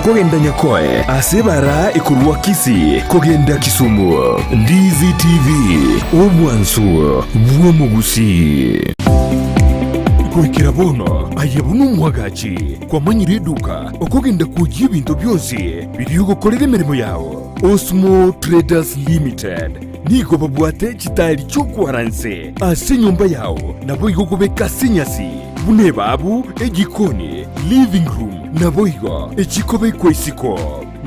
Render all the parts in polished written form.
kugenda Nyakoe asebara ikurwa Kisii kugenda Kisumu. Ndizi TV obwansu bwo Gusii. Kuikira bono ayabunu mwagachi kwa manyire duka okugenda kujya ibintu byose biri gukorera imirimo yawo. Osmo Traders Limited nigo babwate kitari cyo kwaranse ase nyumba yawo nabo igokubeka sinyasi bune babu egikoni living room nabo igo ekikobe kwesiko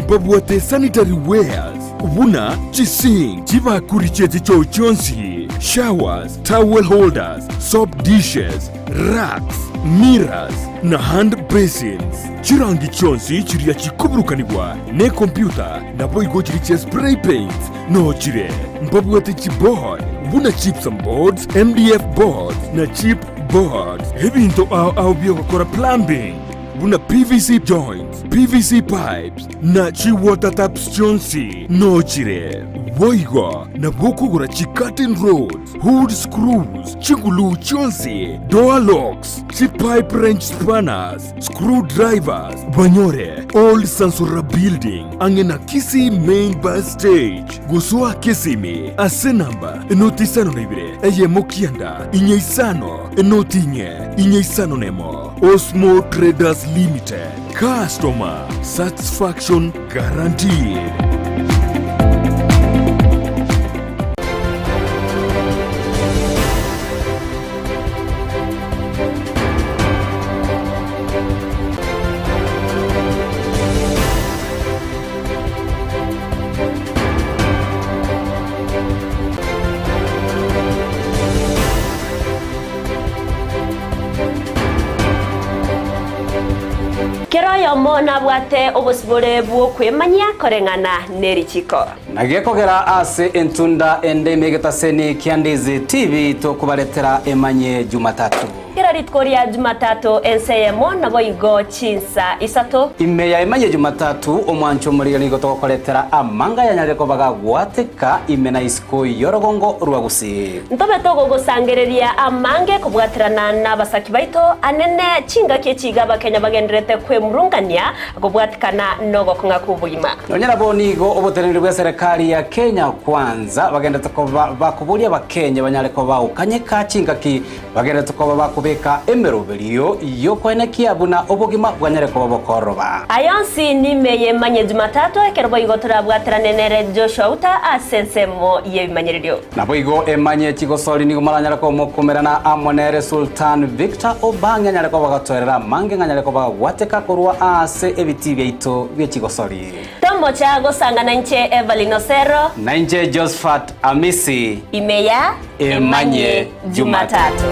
babwate sanitary wares ubuna chising chibakuricheze cyo cyonsi showers towel holders soap dishes racks mirrors na hand basins chirangi cyonsi kiriya kikuburukanirwa ne computer nabo igo kiriche spray paints no chire mbabwate chipboard buna chips and boards MDF boards na chip boards ebinto au byo gukora plumbing buna PVC joints PVC pipes na chi water taps chonsi no chire boigo na bokugura chi curtain rods hood screws chingulu chonsi door locks chi pipe wrench spanners screwdrivers banyore old Sansora building angena Kisii main bus stage gusua Kisimi ase number enoti Isano na Ibere eye mokianda inye Isano enoti inye Isano nemo. Osmo Traders Limited, customer satisfaction guaranteed. Keroyo mona bwate obosibore bwo kwemanya korengana nerichiko nagekogera ase entunda ende megetaseni Ndizi TV to kubaletera emanye Jumatatu Ritkoria Jumatatu enseyemo nabo igo Chinsa isato imeya emanye Jumatatu omwancho muri nigo to koletera amanga yanyareko baga gwateka imena isko yorogongo rwa Gusii ntobe to gosangereria amange kubwatirana nabasaki baito anene chinga kechiga bakenya bagendrete kwe murungania kubwatikana nogo kunga kubuyima nonyera bonigo oboterere bwa serikali ya Kenya kwanza bagenda tokoba bakubulia bakenya banyareko bawo kanyeka chinga ki bagenda tokoba bakubeka emerobelio yokwenekia buna obogima bwanyareko babokoroba ayonsi nimeye manye Jumatatu ekerbo igotora bwatiranenere Joshua uta asensemo yebimanyererio naboigo emanye chigosoli nigo maranyareko mokomerana amonere Sultan Victor Obanga nyareko bagatwerera mange nganyareko bagwateka kurwa ase ebiti byaito byechigosoli tombo cha gosangana nche Everlyne Osero na nche Josephat Amisi imeya emanye Jumatatu.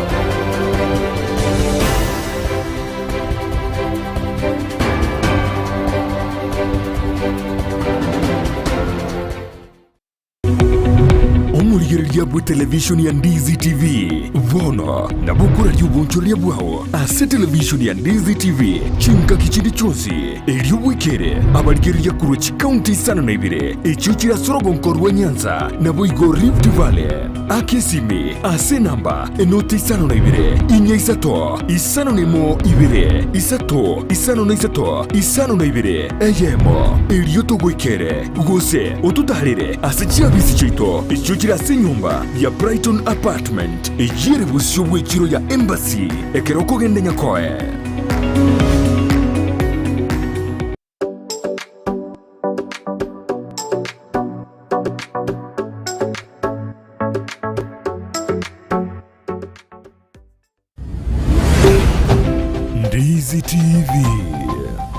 Yabu television ya Ndizi TV vono na bukura yubunchulia bwao ase television ya Ndizi TV chinka kichindi chonsi eliyo wikere abaligeri ya kurochi county Isano na Ibere echuchira sorogonkorwa Nyanza na boigo Rift Valley akesimi ase namba enoti Isano na Ibere inye isato Isano nemo Ibere isato Isano na isato Isano na Ibere eyemo eliyo togwikere gose otutarire ase chiabisi chito echuchira senyumba ya Brighton Apartment ejire busyo wechiro ya Embassy ekeroko gende Nyakoe Ndizi TV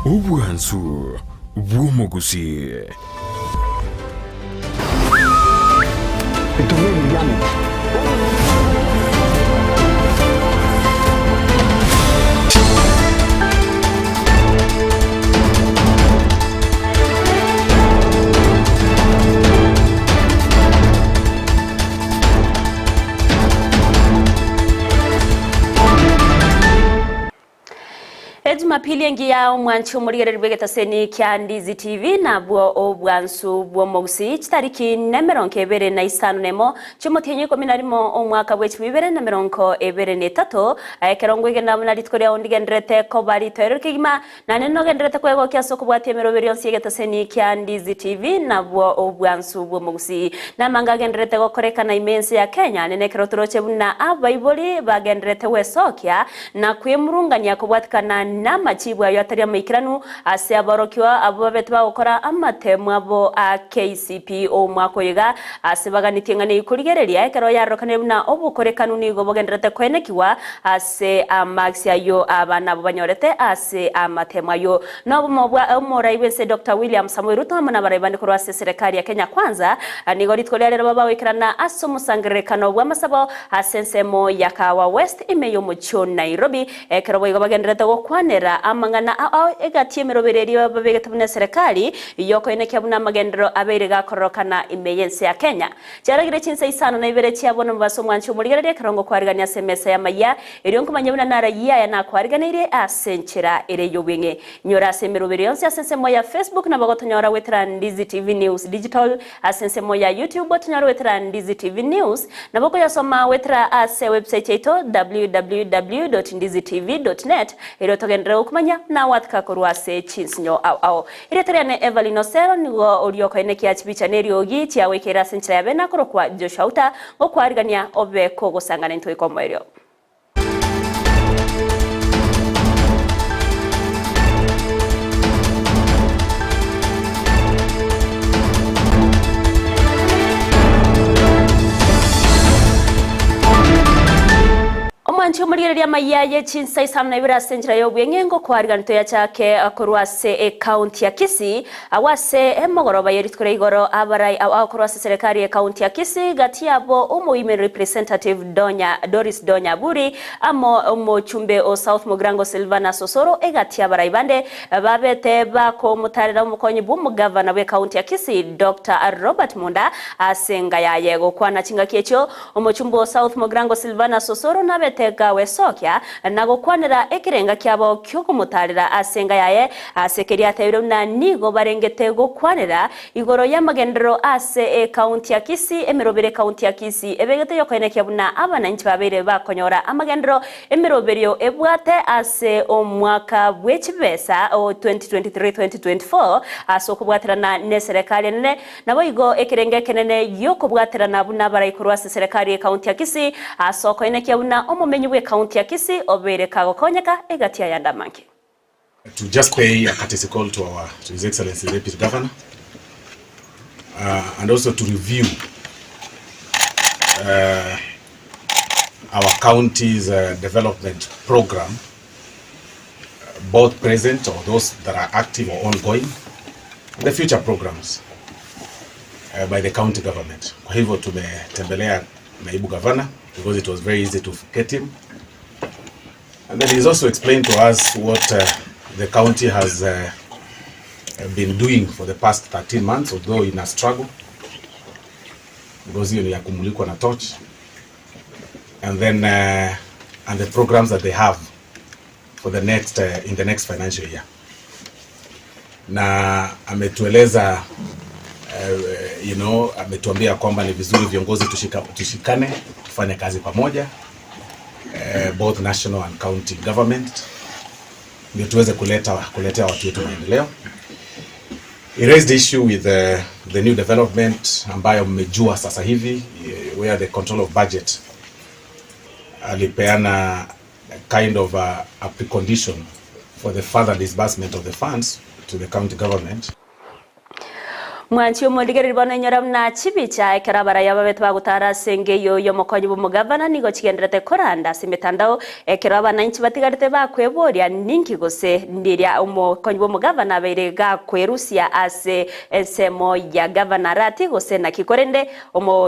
obwansu bwo Gusii. Jumapili Giliengi ya umwanchu murigereri bwegeta seni kya Ndizi TV na bwo obwansu bwo Gusii tariki nemeronko ebere na isano nemo cyumutinyi 11 omwaka bwe 2023 ayekerongo igenda muna litkoria ondigendrete ko bari terukigima na neno gendrete kwego kyaso kubwati emeroberi onsi yegeta seni kya Ndizi TV na bwo obwansu bwo Gusii na manga gendrete gokoreka na imense ya Kenya nene kerotoroche buna abaiboli bagendrete wesokya na kwemurunganya kubwatikana na machibwa yataria maikiranu ase abarokiwa abo betwa gukora amatemu abo a KCP o mwako yiga ase baganitingane ikurigereria ekero yarokane buna obukorekanu nigo bogenderete kwenekiwa ase amaxia yo abana abo banyorete ase amatemu ayo no mobwa omoraiwese Dr. William Samuel Ruto amana baraibandi korwa ase serikali ya Kenya kwanza nigo ritkolera baba wikirana asomusangirekano bwa masabo asensemo yakawa West imeyo mucho Nairobi ekero boigo bagenderete gokwanera amangana egatie merobereri babegetubune serikali yoko eneke buna magendero abere gakorokana imeyense ya Kenya cyaragire Chinsa Isano na Ibere cyabona mubaso mwanchi umurigerere karongo kwariganya SMS ya Amayia erionko manyabuna nara ya na kwariganire asenchera ere yobwenge nyora semeroberi yonse asensemo ya Facebook na bagotonyora wetra Ndizi TV News Digital asensemo ya YouTube botonyora wetra Ndizi TV News na boko yasoma wetra ase website yeto www.ndizitv.net ero togendera ukumanya na watka korwase Chinsa au ireteriane Everlyne Osero nigo orioko eneki achibicha neriogi tia wekera senchira yabena korokwa Joshauta okwarigania obeko gosangana ntwe komerio Omanchi murigereri Amayia Chinsa Isano na Ibere senchira yobwengengo kwariganito ya chake akorwase county ya Kisii awase emogoroba yeritwere igoro abarai akorwase serikali ya county ya Kisii gatiabo women representative Doris Donya Buri amo chumbe o South Mogrango Silvana Osero egatia barai bande babete bako mutarira umukonyi bumu governor we county ya Kisii Dr. Robert Munda asenga yayego kwana chinga kiecho chumbe o South Mogrango Silvana Osero nabete gawe sokya nago kwanira ekirenga kyabo kyokumutarira asenga yaye asekeria tayiro na nigo barengete go kwanira igoro ya magendero ase county ya Kisii emerobere county ya Kisii ebegete yokoine kyabuna abana nchi babere bakonyora amagendero emeroberio ebwate ase omwaka bwechibesa o 2023-2024 aso kubwatirana ne serikali nene nabo igo ekirenge kenene yokubwatirana buna baraikorwa serikali ya county ya Kisii aso koine kyabuna omumenyi we county ya Kisii obere kagokonyeka egatia yandamanki to just pay a courtesy call to His Excellency the Deputy Governor and also to review our county's development program, both present or those that are active or ongoing, the future programs by the county government. Kwa hivyo tumetembelea naibu governor because it was very easy to get him. And then he's also explained to us what the county has been doing for the past 13 months, although in a struggle, because hiyo ni ya kumulikwa na torch. And then and the programs that they have for the next in the next financial year. Na ametueleza ametuambia kwamba ni vizuri viongozi tushikane tufanye kazi pamoja, both national and county government, ndio tuweze kuletea watu wetu maendeleo. He raised the issue with the new development ambayo mmejua sasa hivi, where the control of budget alipeana kind of a precondition for the further disbursement of the funds to the county government. Mwanchi omodigereri bana nyoram na chibicha ekerabara yababetu bagutara sengeyo yomokonyi bumugavana nigo chigenderete koranda simetandao ekerabana inchi batigarite bakweboria ninki gose ndiria omokonyi bumugavana berega kwerusia ase ensemo ya governor ati gose na kikorende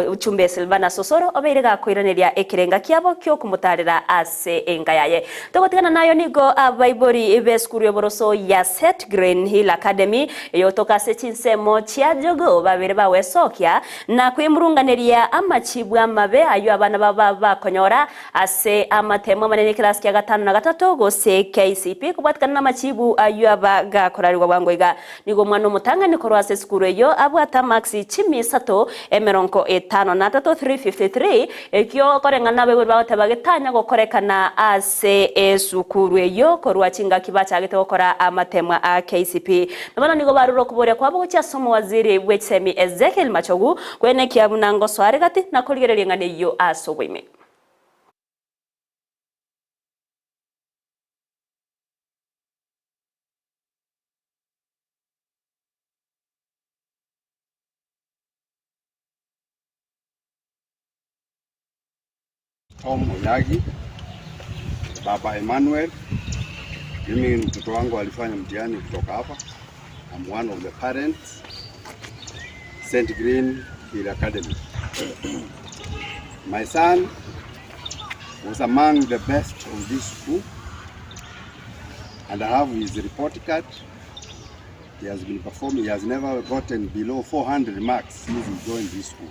uchumbe Silvana Osero oberega kwiraneria ekirenga kyabo kyo kumutarira ase engayaye togotigana nayo nigo abaibori ebeskuru yoboroso ya Set Green Hill Academy yotoka se chinsemo chia kia jogo babere bawesokia na kwimurunganiria amachibu amabe ayo abana baba bakonyora ase amatemo manene class kia 5 na 3 gose KCP kubwatikana na machibu ayo abagakorarwa bwangoiga nigo mwana mutangani korwa ase skuru eyo abwata maxi chimi sato emeronko 5 na 353 ekyo korengana bewe batabagitanya gokorekana ase esukuru eyo korwa chinga kibacha gite gukora amatemwa a KCP nabana nigo baruro kuboria kwabo gucha somo waziri wechemi Ezekiel Machogu kwene kiabunango swari gati na koligereria ngane yo asowime Tom Oyagi, Baba Emmanuel, mimi mtoto wangu alifanya mtihani kutoka hapa. I'm one of the parents, St. Green Hill Academy. My son was among the best of this school, and I have his report card. He has been performing, he has never gotten below 400 marks since he joined this school.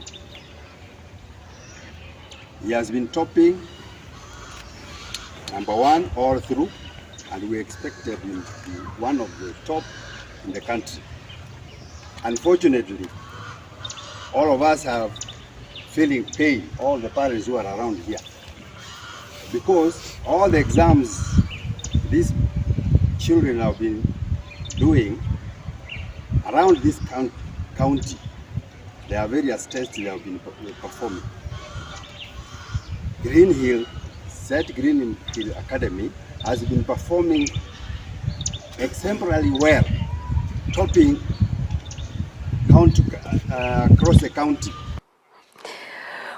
He has been topping #1 all through, and we expected him to be one of the top in the country. Unfortunately, all of us have feeling pain, all the parents who are around here, because all the exams these children have been doing around this county, there are various tests they have been performing. Green Hill, St. Green Hill Academy has been performing exemplarily well, topping across the county.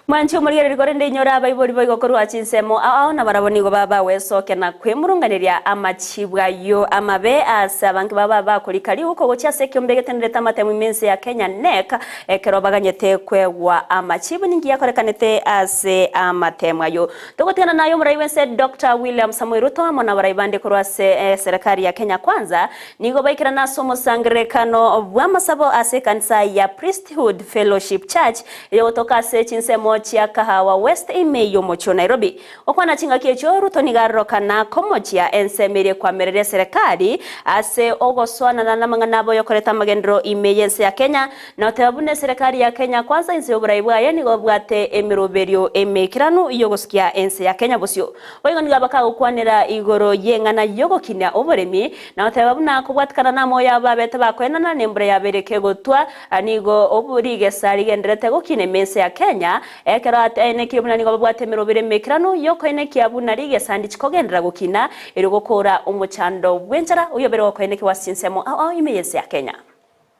Mancho muri rigorende nyora baibori boigokorwa chinsemo aona baraboni go baba wesoke na kwemurunganiria amachibwa yo amabe asabanki baba bakolikali uko gocha sekyo mbegetenere tamatemu imense ya Kenya NEC ekero baganyete kwegwa amachibu ningi yakorekanete ase amatemwa yo togotena nayo muraiwense Dr. William Samuel Ruto amona baraibande korwa serikali ya Kenya Kwanza nigo baikira naso musangrekano bwa masabo ase kanisa ya Priesthood Fellowship Church yotoka ase chinsemo chia Kahawa West Imeyo mocho Nairobi okwana chinga kiecho Ruto nigaroka na komochia ensemire kwa merere serikali ase ogoswana na namanganabo yokoreta magendro imeyense ya Kenya na otabune serikali ya Kenya Kwanza inse obraibwa yani gobwate emiroberio emekiranu yogoskia ense ya Kenya bosio oigo nigabaka ukwanira igoro yengana yogokinya oboremi na otabuna kubwatikana na moya babete bakwena na nembure yabereke gotwa anigo oburige sari gendrete gokine mense ya Kenya ekero ene kibuna nigo babwate mirobere mekirano yoko ene kiabuna rige sandi chikogendera gukina eri gukora umuchando bwenjara uyobere wako ene kiwasinsemo imeyense ya Kenya.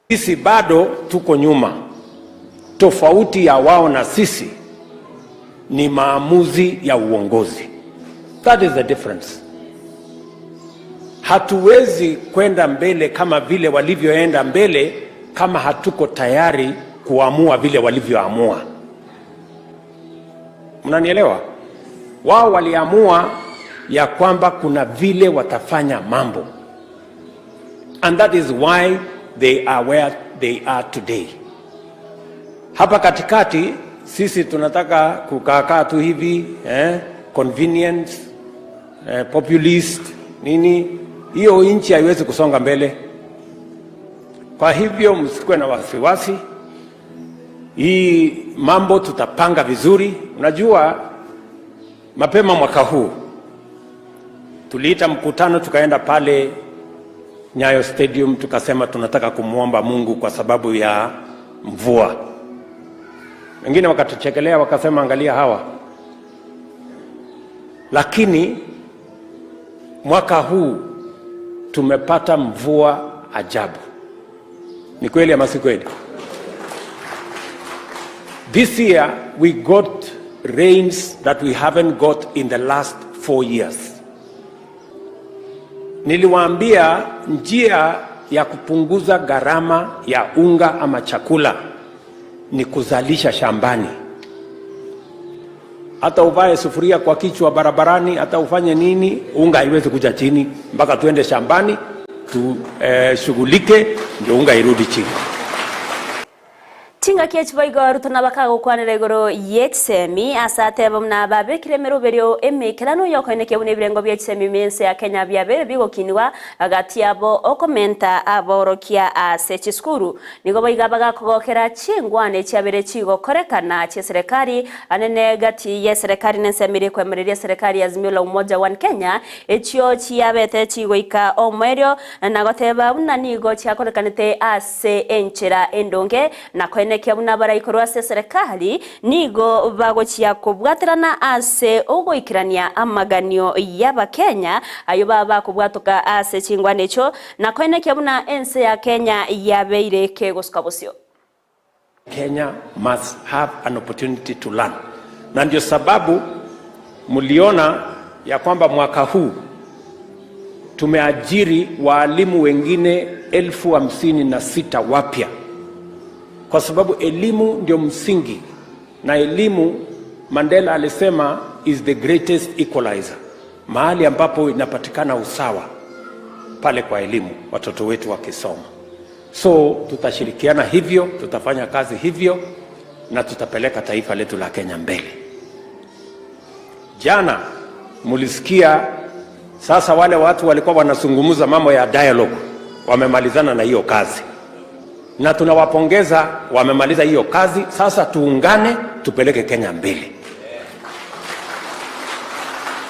Sisi bado tuko nyuma. Tofauti ya wao na sisi ni maamuzi ya uongozi. That is the difference. Hatuwezi kwenda mbele kama vile walivyoenda mbele kama hatuko tayari kuamua vile walivyoamua. Mnanielewa? Wao waliamua ya kwamba kuna vile watafanya mambo. And that is why they are where they are today. Hapa katikati sisi tunataka kukaa tu hivi, convenience, populist, nini, hiyo nchi haiwezi kusonga mbele. Kwa hivyo msikue na wasiwasi. Hii mambo tutapanga vizuri. Unajua mapema mwaka huu tuliita mkutano, tukaenda pale Nyayo Stadium, tukasema tunataka kumuomba Mungu kwa sababu ya mvua. Wengine wakatuchekelea wakasema angalia hawa. Lakini mwaka huu tumepata mvua ajabu. Ni kweli ama si kweli? This year we got rains that we haven't got in the last 4 years. Niliwaambia njia ya kupunguza gharama ya unga ama chakula ni kuzalisha shambani. Hata uvae sufuria kwa kichwa barabarani, hata ufanye nini, unga haiwezi kuja chini mpaka tuende shambani, tushughulike ndio unga irudi chini. Tinga kiechwa igoro tunabaka gukwanira igoro yexemi asate bamna babekire meroberio emekerano yokoineke bunebirengo byexemi mense ya Kenya byabere bigokinwa agati abo okomenta aborokia asechi skuru nigo bayigabaga kogokera chingwane cyabere chigo korekana che serikali anene gati ye serikali nensemire kwemereria serikali Azimio la Umoja wa Kenya echio chiabete chigoika omerio nagoteba unanigo chiakorekanete ase enchera endonge na nekia buna baraikorwa se serikali nigo bagochia kubwaterana ase ugoikirania amaganio yaba Kenya ayo baba kubwatoka ase chingwane cho na nekia buna ense ya Kenya yabeire kegoskabosio. Kenya must have an opportunity to learn. Na ndio sababu muliona ya kwamba mwaka huu tumeajiri walimu wengine 56,000 wapya. Kwa sababu elimu ndio msingi, na elimu Mandela alisema is the greatest equalizer. Mahali ambapo inapatikana usawa pale kwa elimu watoto wetu wakisoma. So tutashirikiana hivyo, tutafanya kazi hivyo na tutapeleka taifa letu la Kenya mbele. Jana mulisikia sasa wale watu walikuwa wanazungumza mambo ya dialogue, wamemalizana na hiyo kazi. Na tunawapongeza, wamemaliza hiyo kazi. Sasa tuungane tupeleke Kenya mbele.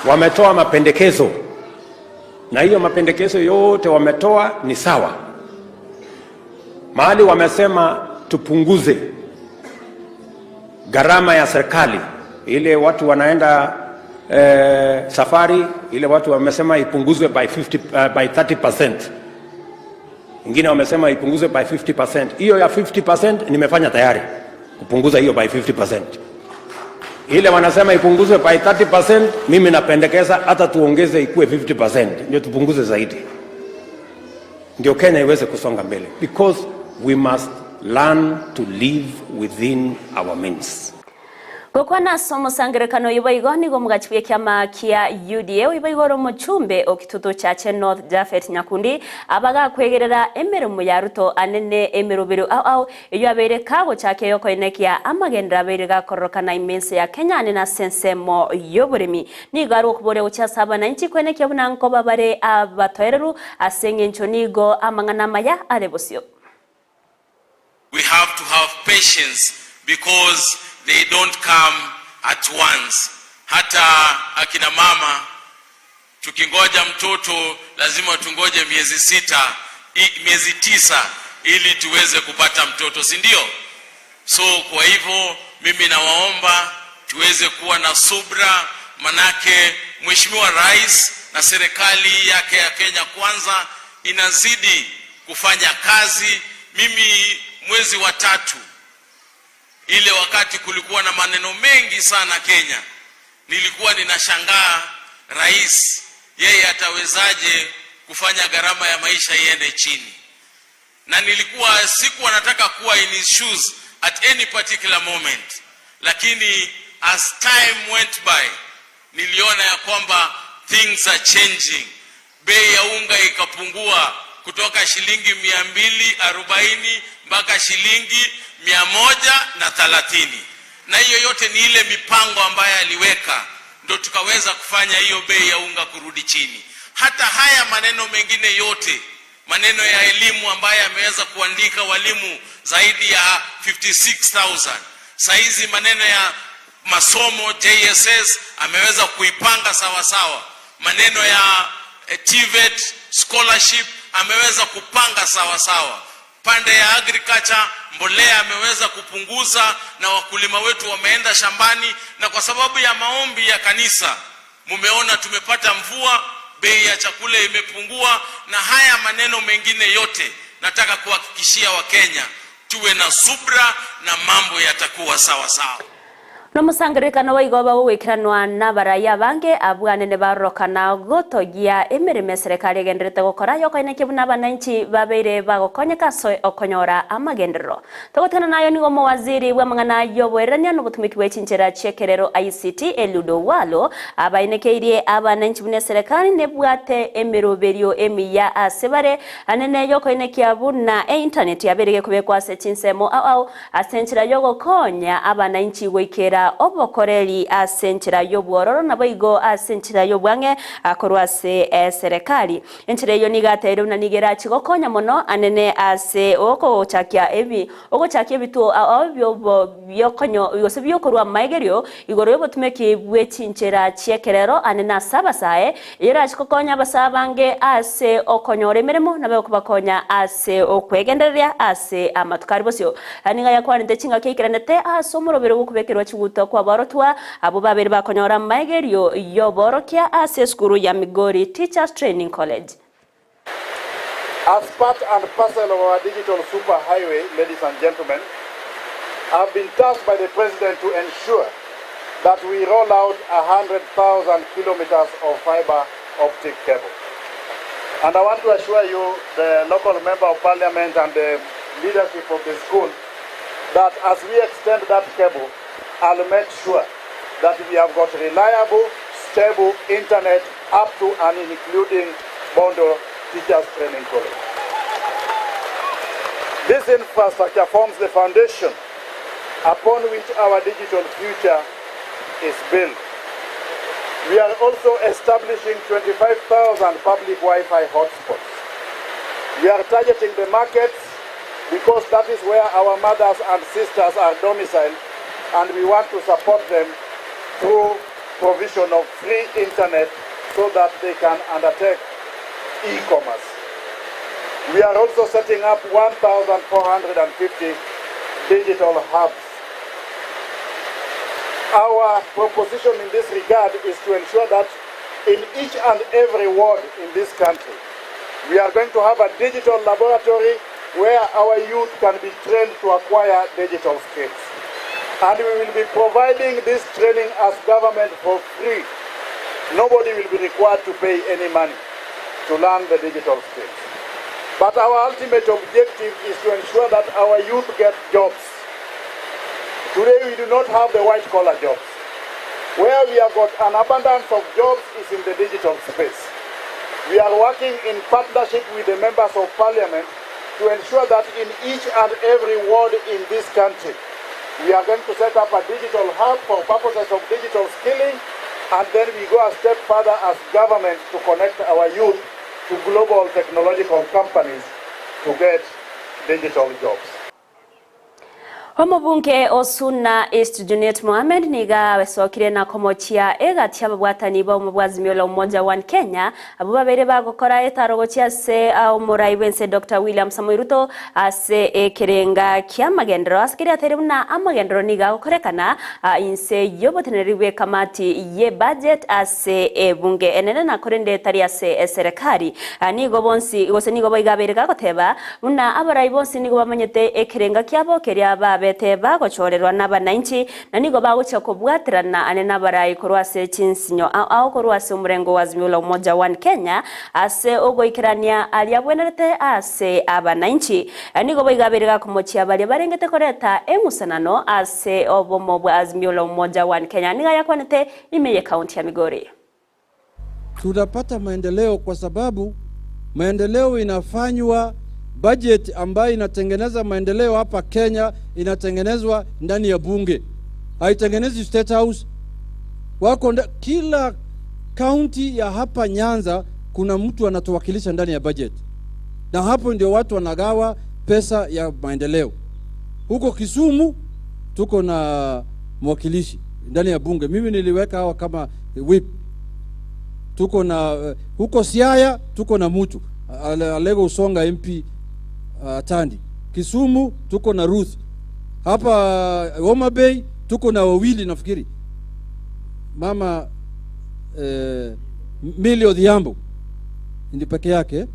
Wametoa mapendekezo, na hiyo mapendekezo yote wametoa ni sawa. Mahali wamesema tupunguze gharama ya serikali, ile watu wanaenda safari, ile watu wamesema ipunguzwe by 30%. Ingine wamesema ipunguzwe by 50%. Hiyo ya 50% nimefanya tayari kupunguza hiyo by 50%. Ile wanasema ipunguzwe by 30%, mimi napendekeza hata tuongeze ikuwe 50%. Ndio tupunguze zaidi. Ndio Kenya iweze kusonga mbele. Because we must learn to live within our means. Gokwana somo sangerekano yibayigo nigo mugachibye kyama kia UDA yibayigoro muchumbe okituto chache North Jafet Nyakundi abaga kwegerera emerumo ya ruto anene emerubiro au iyo abere kago chake yoko inekia amagendra abere gakorokana imense ya Kenya nena sensemo yoburemi nigaru kubore uchasaba na inchi kwenekia bunanko babare abatoereru asengencho nigo amangana maya arebosio. We have to have patience because they don't come at once. Hata akina mama tukingoja mtoto lazima tungoje miezi 9 ili tuweze kupata mtoto, si ndio? So kwa hivyo mimi nawaomba tuweze kuwa na subra, manake Mheshimiwa Rais na serikali yake ya Kenya Kwanza inazidi kufanya kazi. Mimi mwezi wa 3 ile wakati kulikuwa na maneno mengi sana Kenya, nilikuwa ninashangaa rais yeye atawezaje kufanya gharama ya maisha iende chini, na nilikuwa sikuwa nataka kuwa in his shoes at any particular moment, lakini as time went by niliona ya kwamba things are changing. Bei ya unga ikapungua kutoka shilingi 240 mpaka shilingi 130, na hiyo yote ni ile mipango ambayo aliweka, ndio tukaweza kufanya hiyo bei ya unga kurudi chini. Hata haya maneno mengine yote, maneno ya elimu ambayo ameweza kuandika walimu zaidi ya 56,000, saizi maneno ya masomo JSS ameweza kuipanga sawa sawa, maneno ya TVET scholarship ameweza kupanga sawa sawa, pande ya agriculture mbolea ameweza kupunguza na wakulima wetu wameenda shambani, na kwa sababu ya maombi ya kanisa mumeona tumepata mvua, bei ya chakula imepungua, na haya maneno mengine yote nataka kuhakikishia Wakenya tuwe na subra na mambo yatakuwa sawa sawa. Nomusangirikano wa igoba gwikiranwa na baraya bange abwanene barokana gotogia emirimo serikali egenderete gukora yokoine kibuna abananchi babeire bagokonyeka so okonyora amagenderero togotana nayo nigo mawaziri bwamangana yobwerania n'obutumiki bw'echinchera chekerero ICT Eludo Walo abainekeirie abananchi bune serikali nebwate emiroberio emiya asebare anene yokoine kiabuna internet yaberege kubekwa se Chinsemo au asenchira yogokonya abananchi goikera obokoreri asenchira yobwororo naboigo asenchira yobwange akorwase serikali enchire yo nigateire unanigera chigokonya mono anene ase ogochakia ebitu abyo byokonyo yosebyo korwa maigerio igoro yobotumeki bwechinchera chekerero anena sabasae ira chikokonya basabange ase okonyore mirimo nabe kubakonya ase okwegendereria ase amatukari bosyo aninga yakwanite chinga kekiranete asomorobero bukubekerwa chiguto kwa barotwa abo babiri bakonyora maigerio yoborokia ase skuru ya Migori Teachers Training College. As part and parcel of our digital superhighway, ladies and gentlemen, I've been tasked by the President to ensure that we roll out 100,000 kilometers of fiber optic cable. And I want to assure you, the local member of parliament and the leadership of the school, that as we extend that cable, I'll make sure that we have got reliable, stable internet up to and including Bondo Teachers Training College. This infrastructure forms the foundation upon which our digital future is built. We are also establishing 25,000 public Wi-Fi hotspots. We are targeting the markets because that is where our mothers and sisters are domiciled, and we want to support them through provision of free internet so that they can undertake e-commerce. We are also setting up 1,450 digital hubs. Our proposition in this regard is to ensure that in each and every ward in this country, we are going to have a digital laboratory where our youth can be trained to acquire digital skills. And we will be providing this training as government for free. Nobody will be required to pay any money to learn the digital skills. But our ultimate objective is to ensure that our youth get jobs. Today we do not have the white-collar jobs. Where we have got an abundance of jobs is in the digital space. We are working in partnership with the members of parliament to ensure that in each and every ward in this country, we are going to set up a digital hub for purposes of digital skilling, and then we go a step further as government to connect our youth to global technological companies to get digital jobs. Omubunge Osuna East Junet Mohamed niga wesokire na komochia egati ababwatani ba omubwazimio la umoja wa Kenya abo babere bagokora etarogochia se umurai wense Dr. William Samoei Ruto ase ekerenga kia magendero askiri ateruna amagendero niga gokorekana inse yoboteneriwe kamati ye budget ase ebunge enene na korende tari ase serikali nigo bonsi gose nigo boigabereka goteba una abarai bonsi nigo bamanyete ekerenga kiabo keria babe teba gochorerwa n'abananchi na nigo bagucha kubwatirana ane n'abarayi korwase Chinsinyo au korwase umurengo wazimiola umoja wa Kenya ase ogoikirania aliabwenerete ase abananchi nigo boigaberega kumochia bali barengete koreta emusanano ase obomo bwa azimiola umoja wa Kenya niga yakwanete imeye county ya Migori. Tutapata maendeleo kwa sababu maendeleo inafanywa. Budget ambayo inatengeneza maendeleo hapa Kenya inatengenezwa ndani ya bunge. Haitengenezwi State House. Wako kila county ya hapa Nyanza kuna mtu anatuwakilisha ndani ya budget. Na hapo ndio watu wanagawa pesa ya maendeleo. Huko Kisumu tuko na mwakilishi ndani ya bunge. Mimi niliweka hawa kama whip. Tuko na huko Siaya tuko na mtu Alego Usonga MP Tandi. Kisumu tuko na Ruth. Hapa Homa Bay tuko na wawili nafikiri. Mama Millie Odhiambo ndi peke yake.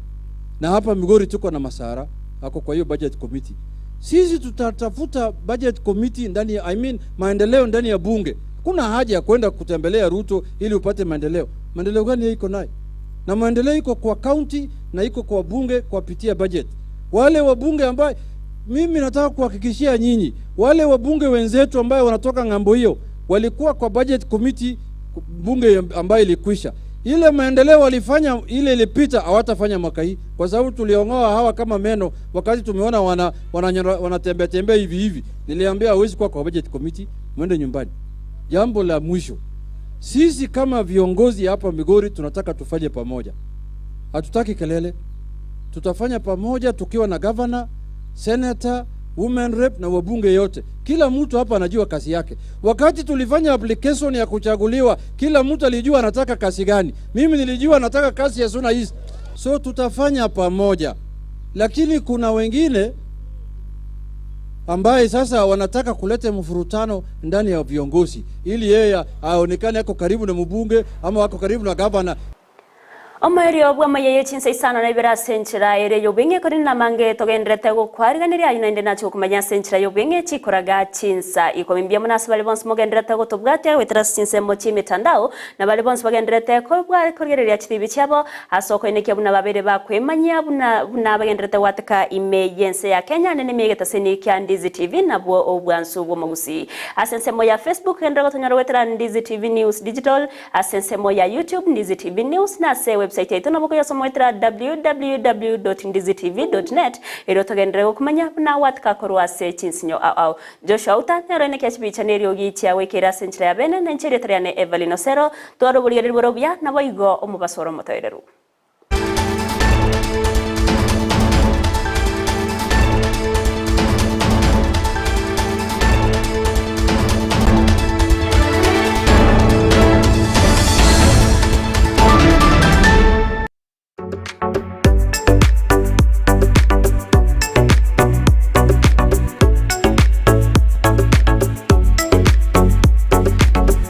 Na hapa Migori tuko na Masara hako kwa hiyo budget committee. Sisi tutatafuta budget committee ndani ya, maendeleo ndani ya bunge. Kuna haja ya kwenda kutembelea Ruto ili upate maendeleo. Maendeleo gani iko nayo? Na maendeleo iko kwa county na iko kwa bunge kwa pitia budget. Wale wabunge ambao mimi nataka kuhakikishia nyinyi, wale wabunge wenzetu ambao wanatoka ngambo hiyo walikuwa kwa budget committee bunge ambayo ilikwisha. Ile maendeleo walifanya ile ilipita, hawatafanya mwaka hii kwa sababu tuliongoa hawa kama meno wakati tumeona wanatembea tembea hivi. Niliambia hawezi kuwa kwa budget committee, mwende nyumbani. Jambo la mwisho, sisi kama viongozi hapa Migori tunataka tufanye pamoja. Hatutaki kelele. Tutafanya pamoja tukiwa na governor, senator, women rep na wabunge yote. Kila mtu hapa anajua kazi yake. Wakati tulifanya application ya kuchaguliwa, kila mtu alijua anataka kazi gani. Mimi nilijua nataka kazi ya Suna East. So tutafanya pamoja. Lakini kuna wengine ambaye sasa wanataka kuleta mfurutano ndani ya viongozi ili yeye aonekane yako karibu na mbunge ama wako karibu na governor. Omaria obwa Amayia Chinsa Isano na Ibere senchira ere yobenge kori namange togendrete gukwariganira ayinainde nacho kumanya senchira yobenge chikoraga Chinsa ikomimbia munasi bali bonse mogendrete gutubwate wetera Chinsa mochi mitandao na bali bonse bagendrete kobwa korgereria chitibi chabo hasoko ineke buna babere bakwemanya buna bagendrete wataka imeyense ya Kenya nene megeta seni kya Ndizi TV na bwo obwansu bwo Gusii asense moya Facebook endra gotonyara wetera Ndizi TV News Digital asense moya YouTube Ndizi TV News na se website yetu naboko yasomwetera www.ndizitv.net ero togendere kumanya na watka korwa se chinsinyo au Joshua uta nero ne kyachibicha neryo gicha wekera senchira ya bene na nchiri triane Everlyne Osero twaro buri riboro bya nabo igo omubasoro motoireru.